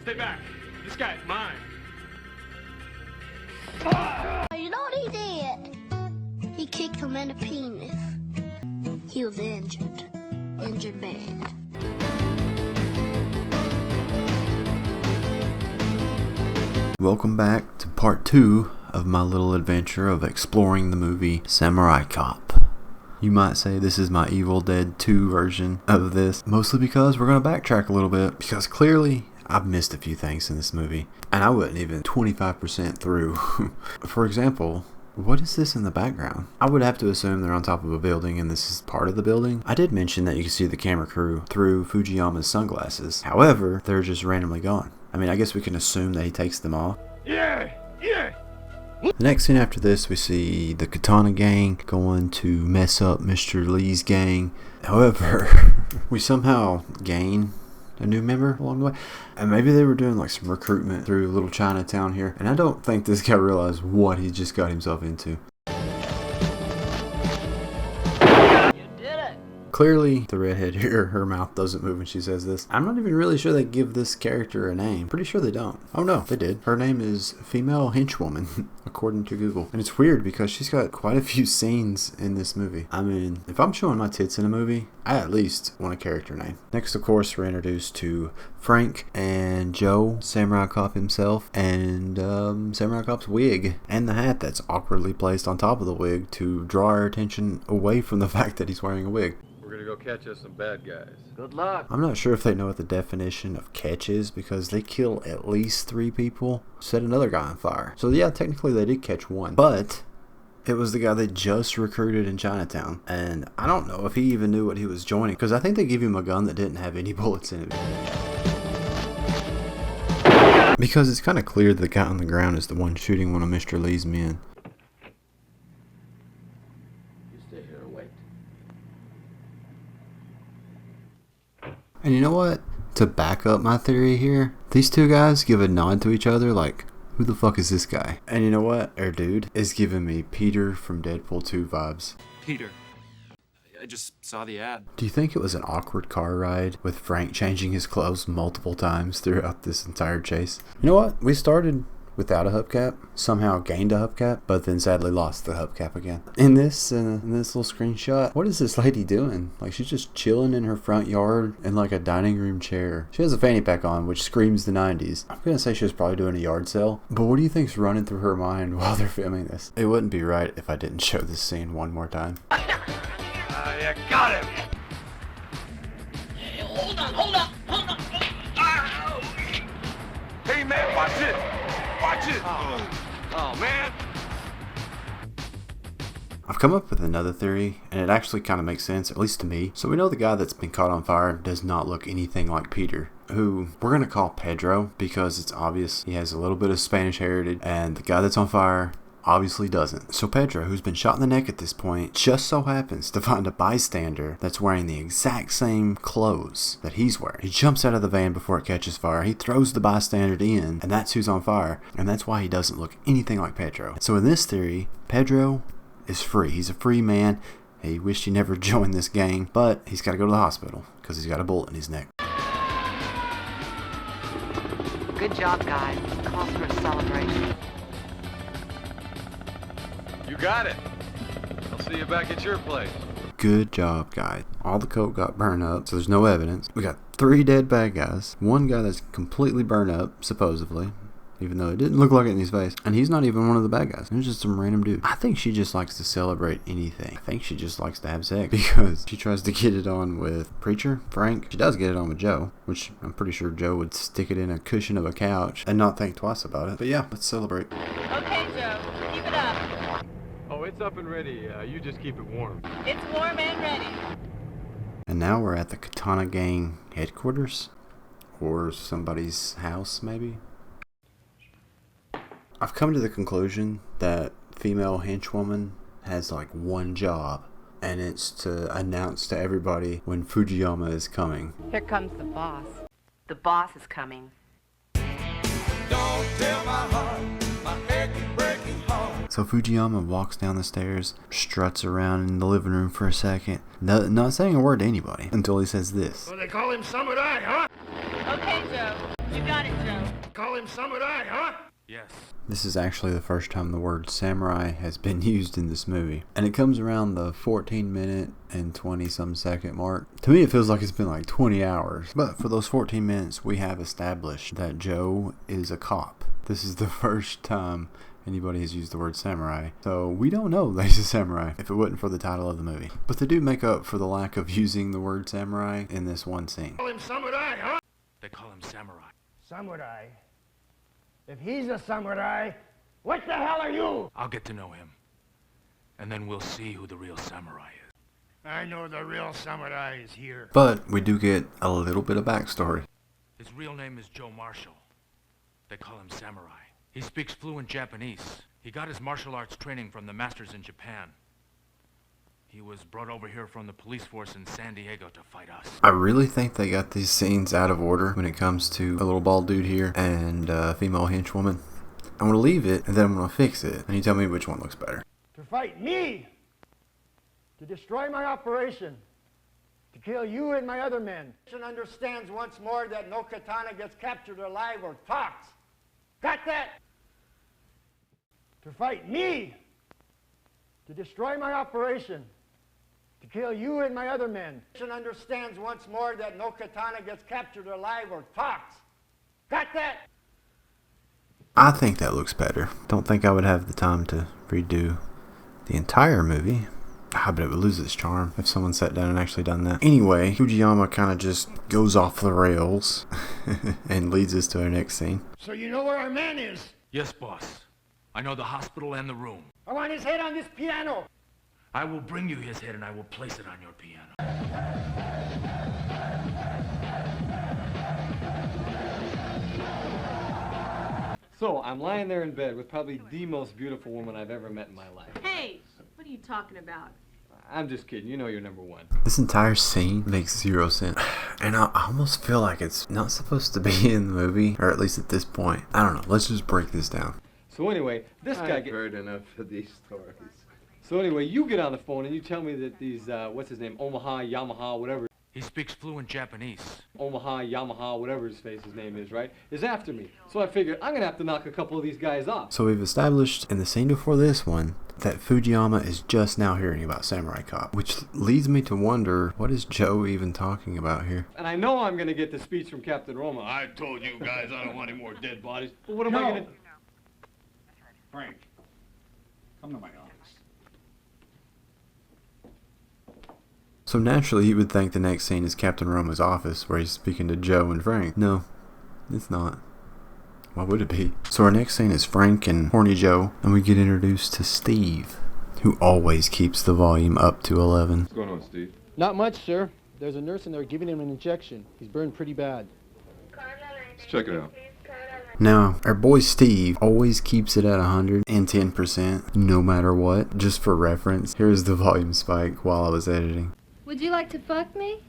Stay back. This guy's mine. You know what he did? He kicked him in the penis. He was injured. Injured bad. Welcome back to part 2 of my little adventure of exploring the movie Samurai Cop. You might say this is my Evil Dead 2 version of this, mostly because we're going to backtrack a little bit, because clearly I've missed a few things in this movie, and I wasn't even 25% through. For example, what is this in the background? I would have to assume they're on top of a building and this is part of the building. I did mention that you can see the camera crew through Fujiyama's sunglasses. However, they're just randomly gone. I mean, I guess we can assume that he takes them off. Yeah. The next scene after this, we see the Katana gang going to mess up Mr. Lee's gang. However, we somehow gain a new member along the way. And maybe they were doing like some recruitment through Little Chinatown here. And I don't think this guy realized what he just got himself into. Clearly, the redhead here, her mouth doesn't move when she says this. I'm not even really sure they give this character a name. Pretty sure they don't. Oh no, they did. Her name is Female Henchwoman, according to Google. And it's weird because she's got quite a few scenes in this movie. I mean, if I'm showing my tits in a movie, I at least want a character name. Next, of course, we're introduced to Frank and Joe, Samurai Cop himself, and Samurai Cop's wig, and the hat that's awkwardly placed on top of the wig to draw our attention away from the fact that he's wearing a wig. We're gonna go catch us some bad guys. Good luck. I'm not sure if they know what the definition of catch is, because they kill at least 3 people, set another guy on fire. So yeah, technically they did catch one, but it was the guy they just recruited in Chinatown. And I don't know if he even knew what he was joining, because I think they gave him a gun that didn't have any bullets in it. Because it's kind of clear the guy on the ground is the one shooting one of Mr. Lee's men. You stay here and wait. And you know what? To back up my theory here, these two guys give a nod to each other like, who the fuck is this guy? And you know what? Our dude is giving me Peter from Deadpool 2 vibes. Peter. I just saw the ad. Do you think it was an awkward car ride with Frank changing his clothes multiple times throughout this entire chase? You know what? We started without a hubcap, somehow gained a hubcap, but then sadly lost the hubcap again. In this little screenshot, what is this lady doing? Like, she's just chilling in her front yard in like a dining room chair. She has a fanny pack on, which screams the 90s. I'm gonna say she was probably doing a yard sale, but what do you think's running through her mind while they're filming this? It wouldn't be right if I didn't show this scene one more time. You got him. Hey, hold on. Ow. Hey man, watch it. Watch it. Oh man. I've come up with another theory, and it actually kind of makes sense, at least to me. So we know the guy that's been caught on fire does not look anything like Peter, who we're going to call Pedro because it's obvious he has a little bit of Spanish heritage, and the guy that's on fire obviously doesn't. So Pedro, who's been shot in the neck at this point, just so happens to find a bystander that's wearing the exact same clothes that he's wearing. He jumps out of the van before it catches fire. He throws the bystander in, and that's who's on fire, and that's why he doesn't look anything like Pedro. So in this theory, Pedro is free. He's a free man. He wished he never joined this gang, but he's got to go to the hospital because he's got a bullet in his neck. Good job, guys. Calls for a celebration. You got it. I'll see you back at your place. Good job, guys. All the coke got burned up, so there's no evidence. We got 3 dead bad guys. 1 guy that's completely burned up, supposedly, even though it didn't look like it in his face. And he's not even one of the bad guys. He's just some random dude. I think she just likes to celebrate anything. I think she just likes to have sex, because she tries to get it on with Preacher, Frank. She does get it on with Joe, which I'm pretty sure Joe would stick it in a cushion of a couch and not think twice about it. But yeah, let's celebrate. Okay, Joe, keep it up. Oh, it's up and ready. You just keep it warm. It's warm and ready. And now we're at the Katana Gang headquarters, or somebody's house, maybe. I've come to the conclusion that Female Henchwoman has like one job, and it's to announce to everybody when Fujiyama is coming. Here comes the boss. The boss is coming. Don't tell my heart, my achy breaking heart. So Fujiyama walks down the stairs, struts around in the living room for a second, not saying a word to anybody, until he says this. Well, they call him Samurai, huh? Okay, Joe. You got it, Joe. call him samurai, huh? Yes. This is actually the first time the word samurai has been used in this movie. And it comes around the 14-minute and 20-some second mark. To me, it feels like it's been like 20 hours. But for those 14 minutes, we have established that Joe is a cop. This is the first time anybody has used the word samurai. So we don't know that he's a samurai if it wasn't for the title of the movie. But they do make up for the lack of using the word samurai in this one scene. Call him samurai, huh? They call him Samurai. Samurai? If he's a samurai, what the hell are you? I'll get to know him. And then we'll see who the real samurai is. I know the real samurai is here. But we do get a little bit of backstory. His real name is Joe Marshall. They call him Samurai. He speaks fluent Japanese. He got his martial arts training from the masters in Japan. He was brought over here from the police force in San Diego to fight us. I really think they got these scenes out of order when it comes to a little bald dude here and a female henchwoman. I'm going to leave it and then I'm going to fix it. And you tell me which one looks better. To fight me! To destroy my operation! To kill you and my other men! And understands once more that no katana gets captured alive or talks! Got that? To fight me! To destroy my operation! To kill you and my other men! And understands once more that no katana gets captured alive or talks! Got that? I think that looks better. Don't think I would have the time to redo the entire movie. But it would lose its charm if someone sat down and actually done that. Anyway, Fujiyama kind of just goes off the rails and leads us to our next scene. So you know where our man is? Yes, boss. I know the hospital and the room. I want his head on this piano! I will bring you his head and I will place it on your piano. So, I'm lying there in bed with probably the most beautiful woman I've ever met in my life. Hey, what are you talking about? I'm just kidding. You know you're number one. This entire scene makes zero sense. And I almost feel like it's not supposed to be in the movie, or at least at this point. I don't know. Let's just break this down. So anyway, this guy I've heard enough of these stories. So anyway, you get on the phone and you tell me that these, what's his name, Omaha, Yamaha, whatever. He speaks fluent Japanese. Omaha, Yamaha, whatever his name is, right, is after me. So I figured I'm going to have to knock a couple of these guys off. So we've established in the scene before this one that Fujiyama is just now hearing about Samurai Cop, which leads me to wonder, what is Joe even talking about here? And I know I'm going to get the speech from Captain Roma. I told you guys I don't want any more dead bodies. But what am I going to... Frank, come to my office. So naturally you would think the next scene is Captain Roma's office where he's speaking to Joe and Frank. No, it's not. Why would it be? So our next scene is Frank and Horny Joe, and we get introduced to Steve, who always keeps the volume up to 11. What's going on, Steve? Not much, sir. There's a nurse in there giving him an injection. He's burned pretty bad. Let's check it out. Now, our boy Steve always keeps it at 110%, no matter what. Just for reference, here's the volume spike while I was editing. Would you like to fuck me?